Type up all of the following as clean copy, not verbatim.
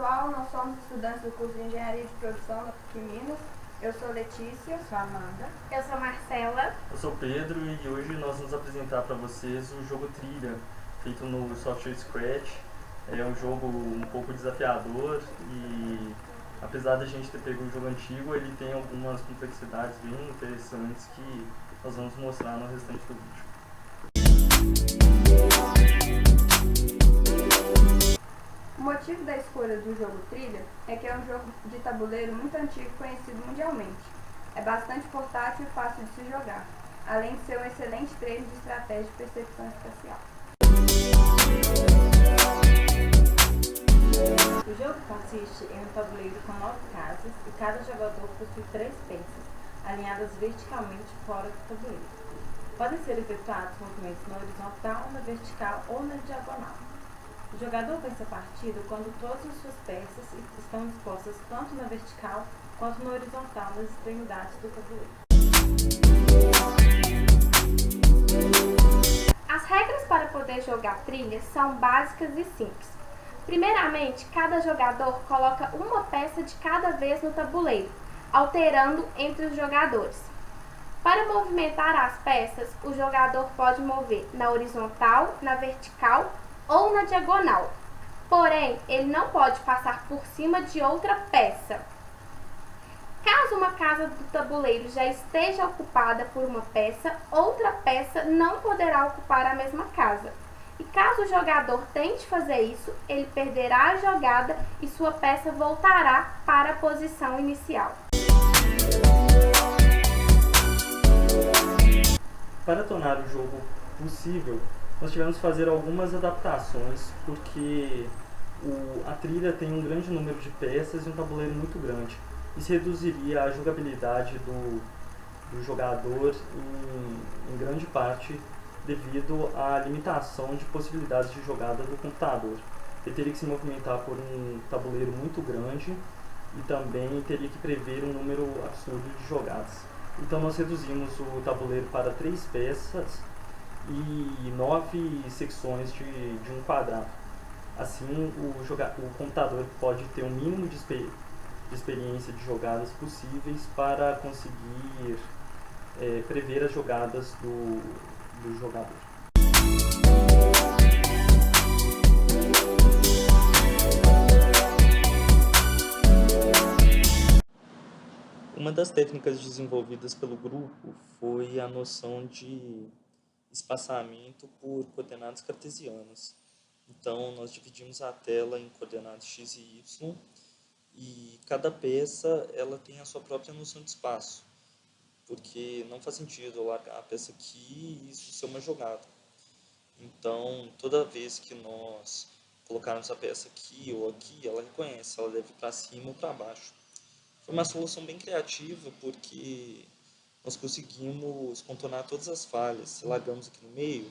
pessoal, nós somos estudantes do curso de Engenharia de Produção da PUC Minas. Eu sou Letícia. Eu sou Amanda. Eu sou Marcela. Eu sou Pedro e hoje nós vamos apresentar para vocês o jogo Trilha, feito no software Scratch. É um jogo um pouco desafiador e, apesar da gente ter pego um jogo antigo, ele tem algumas complexidades bem interessantes que nós vamos mostrar no restante do vídeo. O motivo da escolha do jogo Trilha é que é um jogo de tabuleiro muito antigo conhecido mundialmente. É bastante portátil e fácil de se jogar, além de ser um excelente treino de estratégia e percepção espacial. O jogo consiste em um tabuleiro com 9 casas e cada jogador possui 3 peças, alinhadas verticalmente fora do tabuleiro. Podem ser efetuados movimentos na horizontal, na vertical ou na diagonal. O jogador vence a partida quando todas as suas peças estão dispostas tanto na vertical quanto na horizontal nas extremidades do tabuleiro. As regras para poder jogar trilha são básicas e simples. Primeiramente, cada jogador coloca uma peça de cada vez no tabuleiro, alternando entre os jogadores. Para movimentar as peças, o jogador pode mover na horizontal, na vertical ou na diagonal. Porém, ele não pode passar por cima de outra peça. Caso uma casa do tabuleiro já esteja ocupada por uma peça, outra peça não poderá ocupar a mesma casa. E caso o jogador tente fazer isso, ele perderá a jogada e sua peça voltará para a posição inicial. Para tornar o jogo possível, nós tivemos que fazer algumas adaptações, porque a trilha tem um grande número de peças e um tabuleiro muito grande. Isso reduziria a jogabilidade do jogador em grande parte devido à limitação de possibilidades de jogada do computador. Ele teria que se movimentar por um tabuleiro muito grande e também teria que prever um número absurdo de jogadas. Então nós reduzimos o tabuleiro para 3 peças e 9 secções de um quadrado. Assim, o computador pode ter um mínimo de experiência de jogadas possíveis para conseguir prever as jogadas do jogador. Uma das técnicas desenvolvidas pelo grupo foi a noção de espaçamento por coordenadas cartesianas. Então, nós dividimos a tela em coordenadas x e y, e cada peça ela tem a sua própria noção de espaço, porque não faz sentido eu largar a peça aqui e isso ser uma jogada. Então, toda vez que nós colocarmos a peça aqui ou aqui, ela reconhece, ela deve ir para cima ou para baixo. Foi uma solução bem criativa, porque nós conseguimos contornar todas as falhas. Se largamos aqui no meio,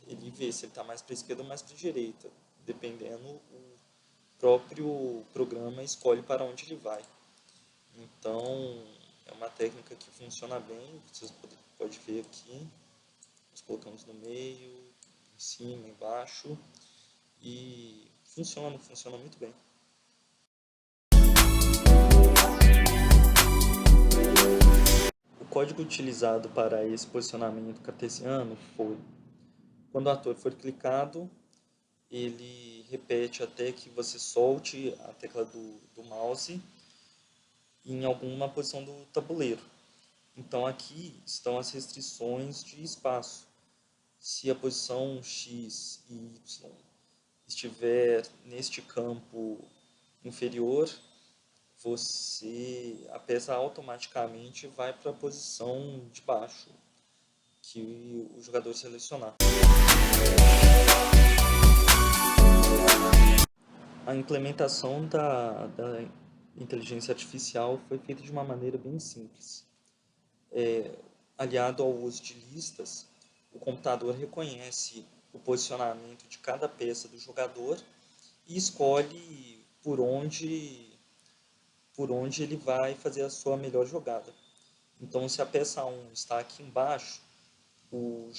ele vê se ele está mais para a esquerda ou mais para a direita. Dependendo, o próprio programa escolhe para onde ele vai. Então, é uma técnica que funciona bem, vocês podem ver aqui. Nós colocamos no meio, em cima, embaixo, e funciona muito bem. O código utilizado para esse posicionamento cartesiano foi: quando o ator for clicado, ele repete até que você solte a tecla do mouse em alguma posição do tabuleiro. Então aqui estão as restrições de espaço. Se a posição X e Y estiver neste campo inferior, a peça automaticamente vai para a posição de baixo que o jogador selecionar. A implementação da inteligência artificial foi feita de uma maneira bem simples. Aliado ao uso de listas, o computador reconhece o posicionamento de cada peça do jogador e escolhe por onde ele vai fazer a sua melhor jogada. Então, se a peça 1 está aqui embaixo, o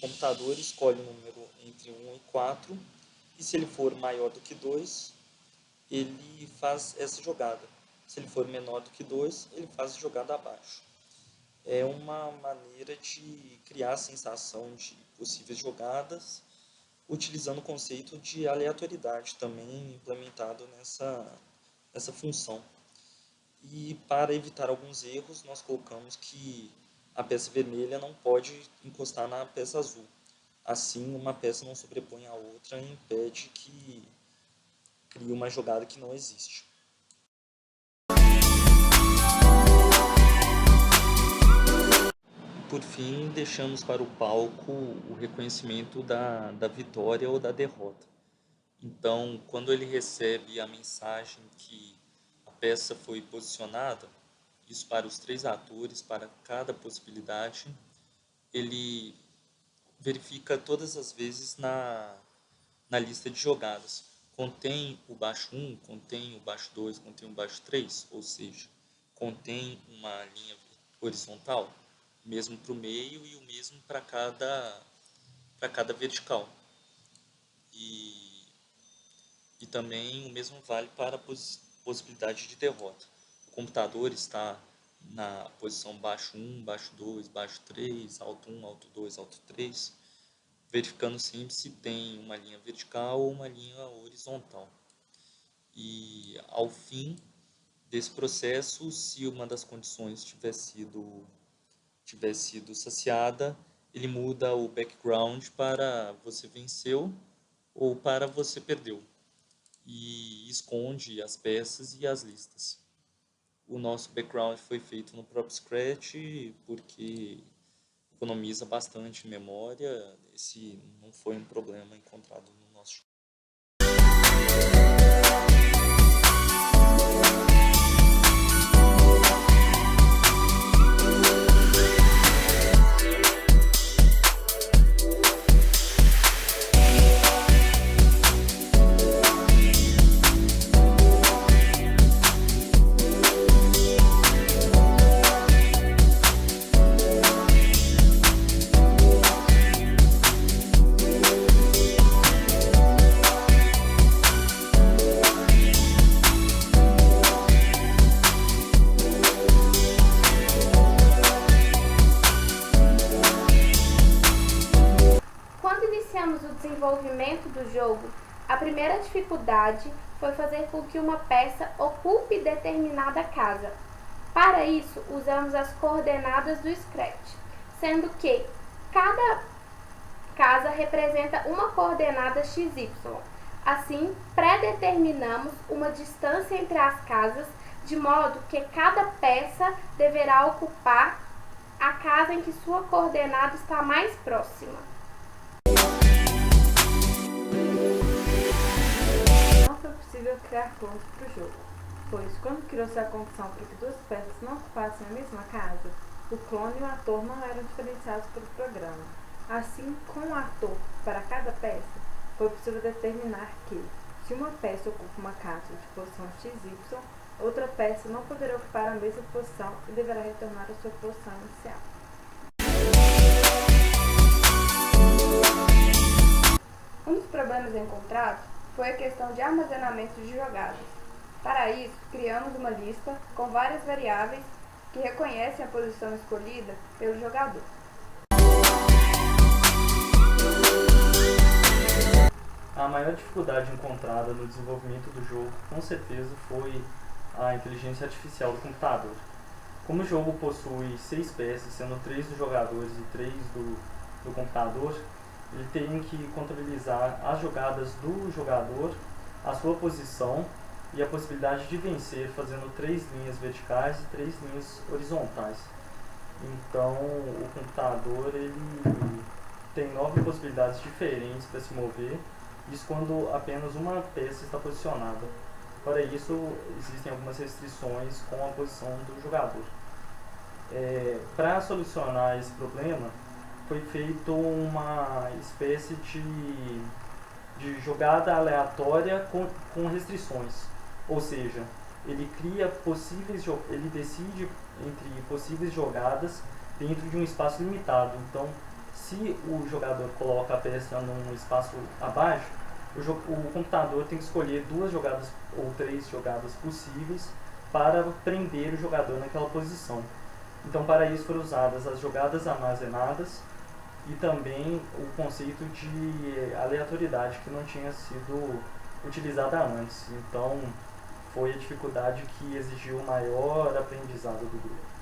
computador escolhe o número entre 1 e 4, e se ele for maior do que 2, ele faz essa jogada. Se ele for menor do que 2, ele faz a jogada abaixo. É uma maneira de criar a sensação de possíveis jogadas, utilizando o conceito de aleatoriedade também implementado nessa função. E para evitar alguns erros, nós colocamos que a peça vermelha não pode encostar na peça azul. Assim, uma peça não sobrepõe a outra e impede que crie uma jogada que não existe. Por fim, deixamos para o palco o reconhecimento da vitória ou da derrota. Então, quando ele recebe a mensagem que a peça foi posicionada, isso para os 3 atores, para cada possibilidade, ele verifica todas as vezes na lista de jogadas. Contém o baixo 1, contém o baixo 2, contém o baixo 3, ou seja, contém uma linha horizontal, mesmo para o meio e o mesmo para cada vertical. E também o mesmo vale para a possibilidade de derrota. O computador está na posição baixo 1, baixo 2, baixo 3, alto 1, alto 2, alto 3, verificando sempre se tem uma linha vertical ou uma linha horizontal. E ao fim desse processo, se uma das condições tiver sido saciada, ele muda o background para você venceu ou para você perdeu, e esconde as peças e as listas. O nosso background foi feito no próprio Scratch porque economiza bastante memória. Esse não foi um problema encontrado no nosso. O desenvolvimento do jogo, a primeira dificuldade foi fazer com que uma peça ocupe determinada casa. Para isso, usamos as coordenadas do Scratch, sendo que cada casa representa uma coordenada XY. Assim, pré-determinamos uma distância entre as casas, de modo que cada peça deverá ocupar a casa em que sua coordenada está mais próxima. Não foi possível criar clones para o jogo, pois quando criou-se a condição para que 2 peças não ocupassem a mesma casa, o clone e o ator não eram diferenciados pelo programa. Assim, com o ator para cada peça, foi possível determinar que, se uma peça ocupa uma casa de posição XY, outra peça não poderá ocupar a mesma posição e deverá retornar à sua posição inicial. Um dos problemas encontrados foi a questão de armazenamento de jogadas. Para isso, criamos uma lista com várias variáveis que reconhecem a posição escolhida pelo jogador. A maior dificuldade encontrada no desenvolvimento do jogo, com certeza, foi a inteligência artificial do computador. Como o jogo possui 6 peças, sendo 3 dos jogadores e 3 do computador, ele tem que contabilizar as jogadas do jogador, a sua posição e a possibilidade de vencer, fazendo 3 linhas verticais e 3 linhas horizontais. Então, o computador ele tem 9 possibilidades diferentes para se mover, isso quando apenas uma peça está posicionada. Para isso, existem algumas restrições com a posição do jogador. Para solucionar esse problema, foi feito uma espécie de jogada aleatória com restrições. Ou seja, ele decide entre possíveis jogadas dentro de um espaço limitado. Então, se o jogador coloca a peça num espaço abaixo, o computador tem que escolher 2 jogadas ou 3 jogadas possíveis para prender o jogador naquela posição. Então, para isso foram usadas as jogadas armazenadas e também o conceito de aleatoriedade que não tinha sido utilizada antes. Então, foi a dificuldade que exigiu o maior aprendizado do grupo.